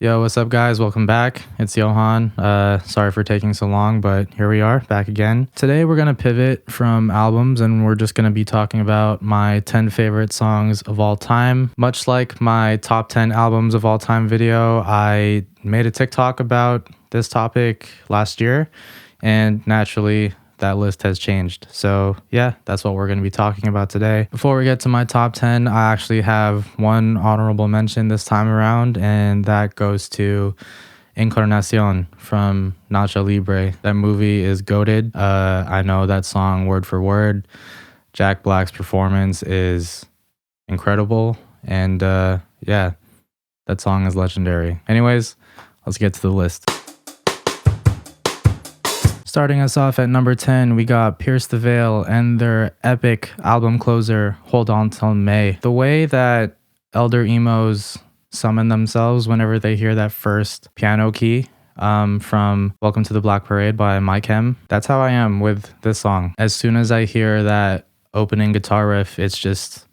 Yo, what's up, guys? Welcome back. It's Johan. Sorry for taking so long, but here we are back again. Today, we're going to pivot from albums and we're just going to be talking about my 10 favorite songs of all time. Much like my top 10 albums of all time video, I made a TikTok about this topic last year, and naturally, that list has changed. So yeah, that's what we're going to be talking about today. Before we get to my top 10, I actually have one honorable mention this time around, and that goes to Encarnacion from Nacho Libre. That movie is goated. I know that song word for word. Jack Black's performance is incredible, and yeah, that song is legendary. Anyways, let's get to the list. Starting us off at number 10, we got Pierce the Veil and their epic album closer, Hold On Till May. The way that elder emos summon themselves whenever they hear that first piano key from Welcome to the Black Parade by My Chem, that's how I am with this song. As soon as I hear that opening guitar riff, it's just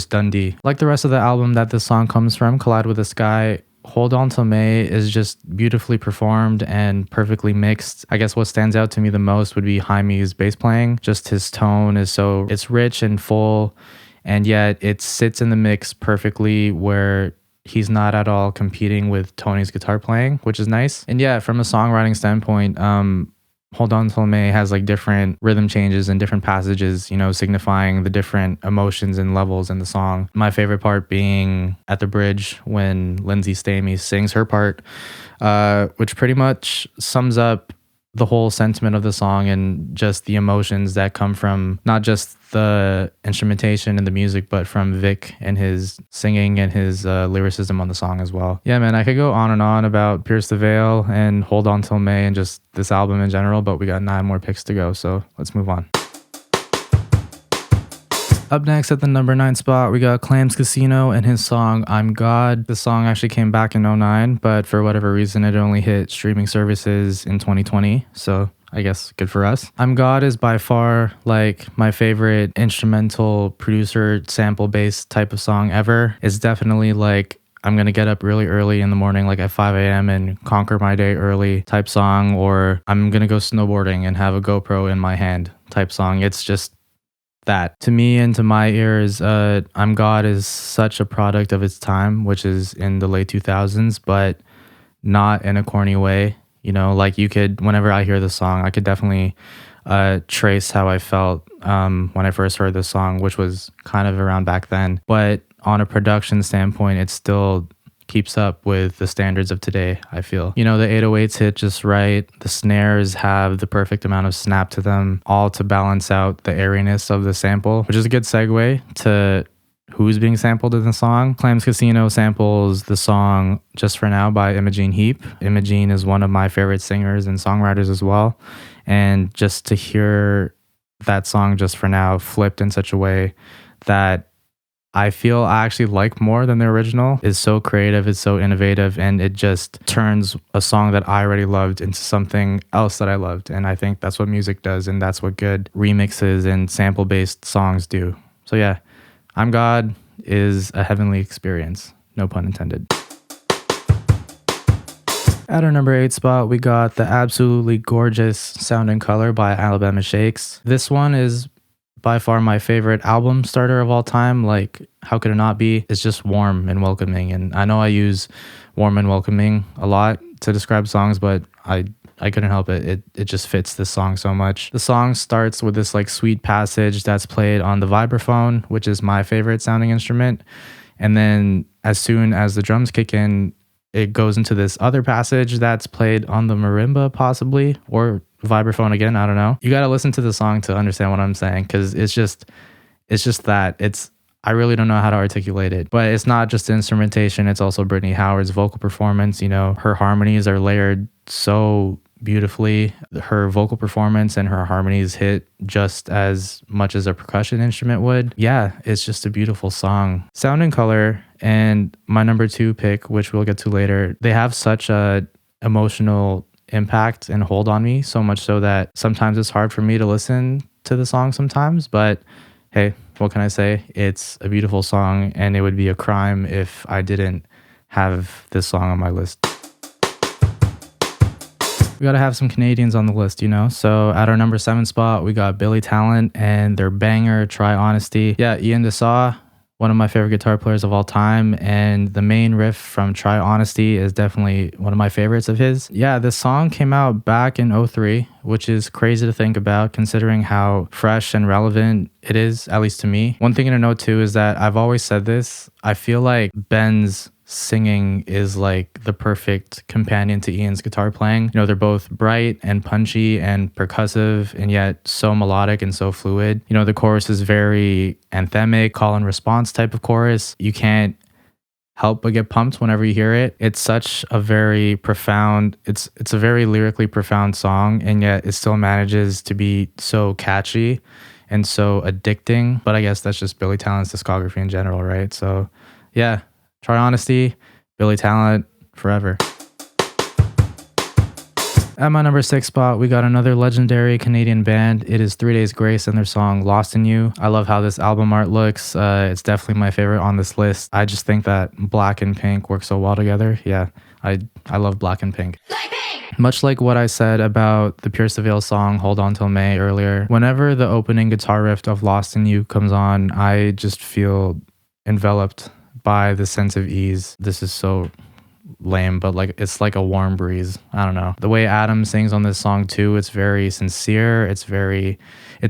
Dundee. Like the rest of the album that this song comes from, Collide with the Sky, Hold On Till May is just beautifully performed and perfectly mixed. I guess what stands out to me the most would be Jaime's bass playing. Just his tone is it's rich and full, and yet it sits in the mix perfectly where he's not at all competing with Tony's guitar playing, which is nice. And yeah, from a songwriting standpoint, Hold On Till May has like different rhythm changes and different passages, signifying the different emotions and levels in the song. My favorite part being at the bridge when Lindsay Stamey sings her part, which pretty much sums up the whole sentiment of the song and just the emotions that come from not just the instrumentation and the music, but from Vic and his singing and his lyricism on the song as well. Yeah, man, I could go on and on about Pierce the Veil and Hold On Till May and just this album in general, but we got 9 more picks to go, so let's move on. Up next at the number 9 spot, we got Clams Casino and his song I'm God. The song actually came back in 2009, but for whatever reason, it only hit streaming services in 2020. So I guess good for us. I'm God is by far like my favorite instrumental producer sample based type of song ever. It's definitely like I'm going to get up really early in the morning, like at 5 a.m. and conquer my day early type song, or I'm going to go snowboarding and have a GoPro in my hand type song. It's just that. To me and to my ears, I'm God is such a product of its time, which is in the late 2000s, but not in a corny way. Like you could, whenever I hear the song, I could definitely trace how I felt when I first heard the song, which was kind of around back then. But on a production standpoint, it still keeps up with the standards of today, I feel. The 808s hit just right. The snares have the perfect amount of snap to them, all to balance out the airiness of the sample, which is a good segue to who's being sampled in the song. Clams Casino samples the song Just For Now by Imogen Heap. Imogen is one of my favorite singers and songwriters as well. And just to hear that song Just For Now flipped in such a way that I feel I actually like more than the original is so creative, it's so innovative, and it just turns a song that I already loved into something else that I loved. And I think that's what music does, and that's what good remixes and sample-based songs do. So yeah, I'm God is a heavenly experience. No pun intended. At our number 8 spot, we got the absolutely gorgeous Sound and Color by Alabama Shakes. This one is by far my favorite album starter of all time. Like, how could it not be? It's just warm and welcoming. And I know I use warm and welcoming a lot to describe songs, but I couldn't help it. It just fits this song so much. The song starts with this like sweet passage that's played on the vibraphone, which is my favorite sounding instrument. And then as soon as the drums kick in, it goes into this other passage that's played on the marimba possibly, or vibraphone again, I don't know. You got to listen to the song to understand what I'm saying, because it's just that. I really don't know how to articulate it, but it's not just the instrumentation, it's also Brittany Howard's vocal performance. Her harmonies are layered so beautifully. Her vocal performance and her harmonies hit just as much as a percussion instrument would. Yeah, it's just a beautiful song. Sound and Color and my number 2 pick, which we'll get to later, they have such a emotional impact and hold on me, so much so that sometimes it's hard for me to listen to the song sometimes, but hey, what can I say? It's a beautiful song, and it would be a crime if I didn't have this song on my list. We gotta have some Canadians on the list, you know? So at our number 7 spot, we got Billy Talent and their banger, Try Honesty. Yeah, Ian DeSaw, one of my favorite guitar players of all time, and the main riff from Try Honesty is definitely one of my favorites of his. Yeah, this song came out back in '03, which is crazy to think about considering how fresh and relevant it is, at least to me. One thing to note too is that I've always said this, I feel like Ben's singing is like the perfect companion to Ian's guitar playing. You know, they're both bright and punchy and percussive and yet so melodic and so fluid. You know, the chorus is very anthemic, call and response type of chorus. You can't help but get pumped whenever you hear it. It's such a very profound, it's a very lyrically profound song, and yet it still manages to be so catchy and so addicting. But I guess that's just Billy Talent's discography in general, right? So yeah, Try Honesty, Billy Talent, forever. At my number 6 spot, we got another legendary Canadian band. It is 3 Days Grace and their song Lost in You. I love how this album art looks. It's definitely my favorite on this list. I just think that black and pink work so well together. Yeah, I love black and pink. Much like what I said about the Pierce the Veil song Hold On Till May earlier, whenever the opening guitar riff of Lost in You comes on, I just feel enveloped by the sense of ease. This is so lame, but like it's like a warm breeze. I don't know. The way Adam sings on this song too, it's very sincere. It's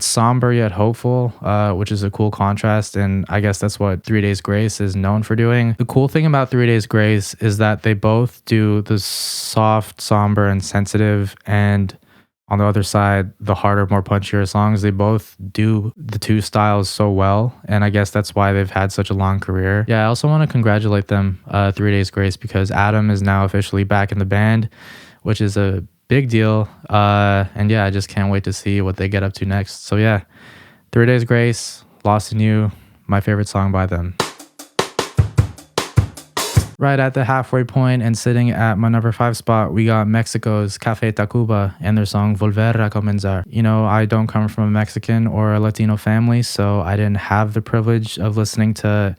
somber yet hopeful, which is a cool contrast. And I guess that's what 3 Days Grace is known for doing. The cool thing about 3 Days Grace is that they both do the soft, somber, and sensitive, and on the other side, the harder, more punchier songs. They both do the two styles so well, and I guess that's why they've had such a long career. Yeah, I also want to congratulate them, 3 Days Grace, because Adam is now officially back in the band, which is a big deal. And yeah, I just can't wait to see what they get up to next. So yeah, 3 Days Grace, Lost in You, my favorite song by them. Right at the halfway point and sitting at my number 5 spot, we got Mexico's Café Tacvba and their song Volver a Comenzar. You know, I don't come from a Mexican or a Latino family, so I didn't have the privilege of listening to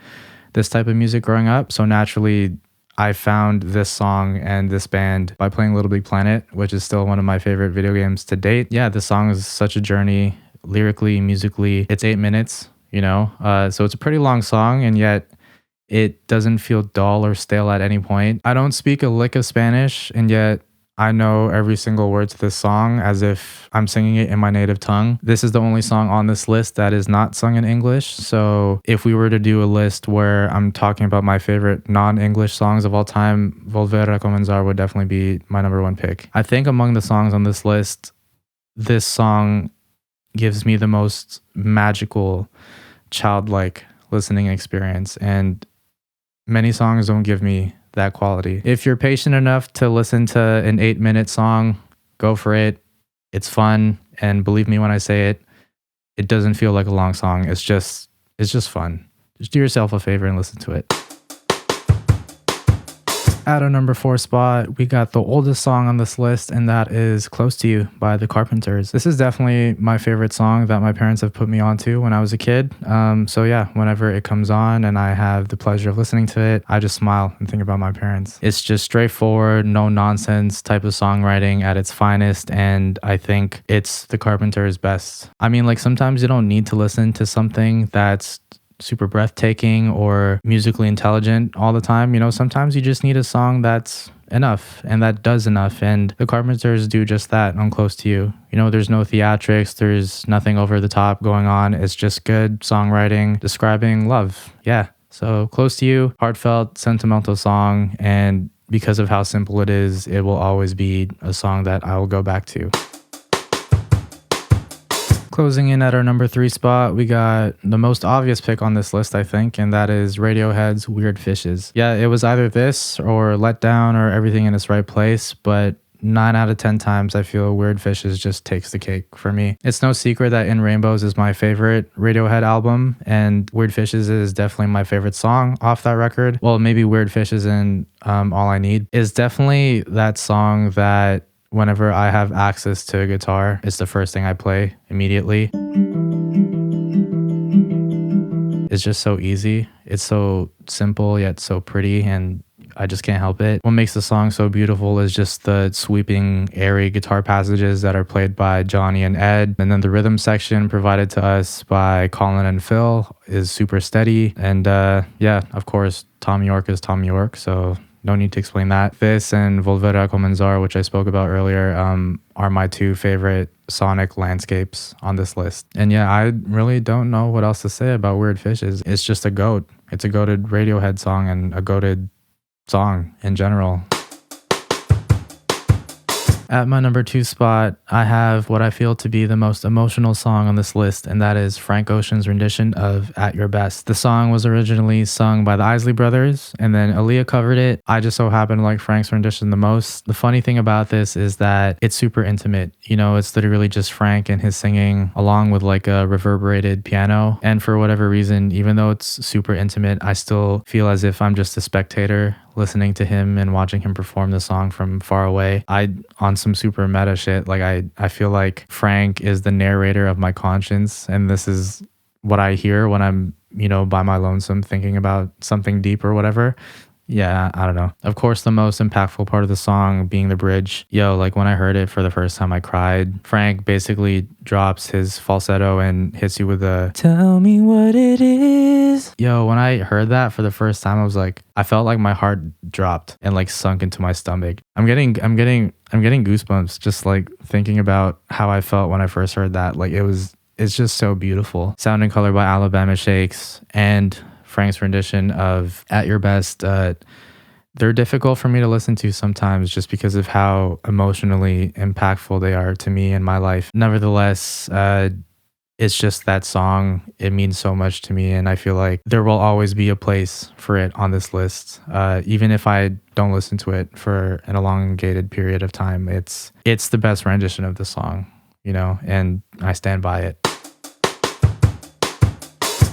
this type of music growing up. So naturally, I found this song and this band by playing Little Big Planet, which is still one of my favorite video games to date. Yeah, this song is such a journey, lyrically, musically. It's 8 minutes, you know, so it's a pretty long song, and yet it doesn't feel dull or stale at any point. I don't speak a lick of Spanish, and yet I know every single word to this song as if I'm singing it in my native tongue. This is the only song on this list that is not sung in English. So if we were to do a list where I'm talking about my favorite non-English songs of all time, Volver a Comenzar would definitely be my number 1 pick. I think among the songs on this list, this song gives me the most magical, childlike listening experience, and many songs don't give me that quality. If you're patient enough to listen to an 8-minute song, go for it. It's fun, and believe me when I say it, it doesn't feel like a long song. It's just fun. Just do yourself a favor and listen to it. At our number 4 spot, we got the oldest song on this list, and that is Close to You by the Carpenters. This is definitely my favorite song that my parents have put me onto when I was a kid. So yeah, whenever it comes on and I have the pleasure of listening to it, I just smile and think about my parents. It's just straightforward, no nonsense type of songwriting at its finest, and I think it's the Carpenters' best. I mean, like, sometimes you don't need to listen to something that's super breathtaking or musically intelligent all the time. You know, sometimes you just need a song that's enough and that does enough, and the Carpenters do just that on Close to You. You know, there's no theatrics, there's nothing over the top going on. It's just good songwriting describing love. Yeah, so Close to You, heartfelt, sentimental song, and because of how simple it is, it will always be a song that I will go back to. Closing in at our number 3 spot, we got the most obvious pick on this list, I think, and that is Radiohead's Weird Fishes. Yeah, it was either this or Let Down or Everything in Its Right Place, but 9 out of 10 times I feel Weird Fishes just takes the cake for me. It's no secret that In Rainbows is my favorite Radiohead album, and Weird Fishes is definitely my favorite song off that record. Well, maybe Weird Fishes and All I Need is definitely that song that whenever I have access to a guitar, it's the first thing I play immediately. It's just so easy. It's so simple yet so pretty, and I just can't help it. What makes the song so beautiful is just the sweeping, airy guitar passages that are played by Johnny and Ed. And then the rhythm section provided to us by Colin and Phil is super steady. And yeah, of course, Tom York is Tom York, so no need to explain that. This and Volver, Comenzar, which I spoke about earlier, are my two favorite sonic landscapes on this list. And yeah, I really don't know what else to say about Weird Fishes. It's just a goat. It's a goated Radiohead song and a goated song in general. At my number 2 spot, I have what I feel to be the most emotional song on this list, and that is Frank Ocean's rendition of At Your Best. The song was originally sung by the Isley Brothers, and then Aaliyah covered it. I just so happen to like Frank's rendition the most. The funny thing about this is that it's super intimate. You know, it's literally just Frank and his singing along with like a reverberated piano. And for whatever reason, even though it's super intimate, I still feel as if I'm just a spectator listening to him and watching him perform the song from far away. On some super meta shit, like I feel like Frank is the narrator of my conscience, and this is what I hear when I'm, you know, by my lonesome thinking about something deep or whatever. Yeah, I don't know. Of course, the most impactful part of the song being the bridge. Yo, like when I heard it for the first time, I cried. Frank basically drops his falsetto and hits you with a "Tell me what it is." Yo, when I heard that for the first time, I felt like my heart dropped and like sunk into my stomach. I'm getting goosebumps just like thinking about how I felt when I first heard that. Like it's just so beautiful. Sound and color by Alabama Shakes and Frank's rendition of At Your Best. They're difficult for me to listen to sometimes just because of how emotionally impactful they are to me in my life. Nevertheless, it's just that song. It means so much to me, and I feel like there will always be a place for it on this list. Even if I don't listen to it for an elongated period of time, it's the best rendition of the song, you know, and I stand by it.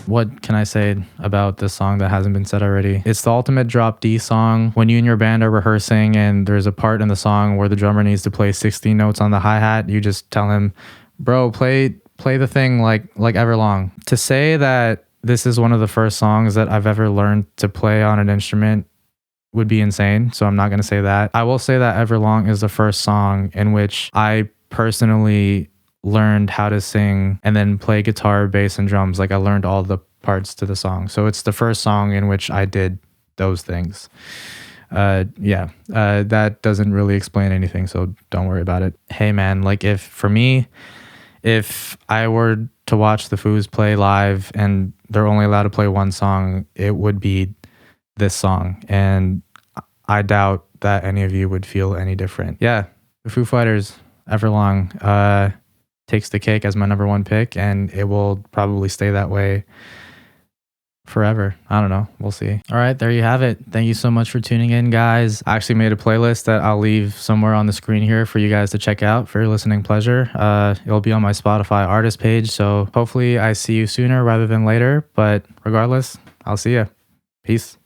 What can I say about this song that hasn't been said already? It's the ultimate drop D song. When you and your band are rehearsing and there's a part in the song where the drummer needs to play 16 notes on the hi-hat, you just tell him, bro, play the thing like Everlong. To say that this is one of the first songs that I've ever learned to play on an instrument would be insane, so I'm not going to say that. I will say that Everlong is the first song in which I personally learned how to sing and then play guitar, bass, and drums. Like I learned all the parts to the song. So it's the first song in which I did those things. That doesn't really explain anything, so don't worry about it. Hey man, like if I were to watch the Foos play live and they're only allowed to play one song, it would be this song. And I doubt that any of you would feel any different. Yeah, the Foo Fighters, Everlong, takes the cake as my number 1 pick, and it will probably stay that way forever. I don't know. We'll see. All right, there you have it. Thank you so much for tuning in, guys. I actually made a playlist that I'll leave somewhere on the screen here for you guys to check out for your listening pleasure. It'll be on my Spotify artist page, so hopefully I see you sooner rather than later. But regardless, I'll see you. Peace.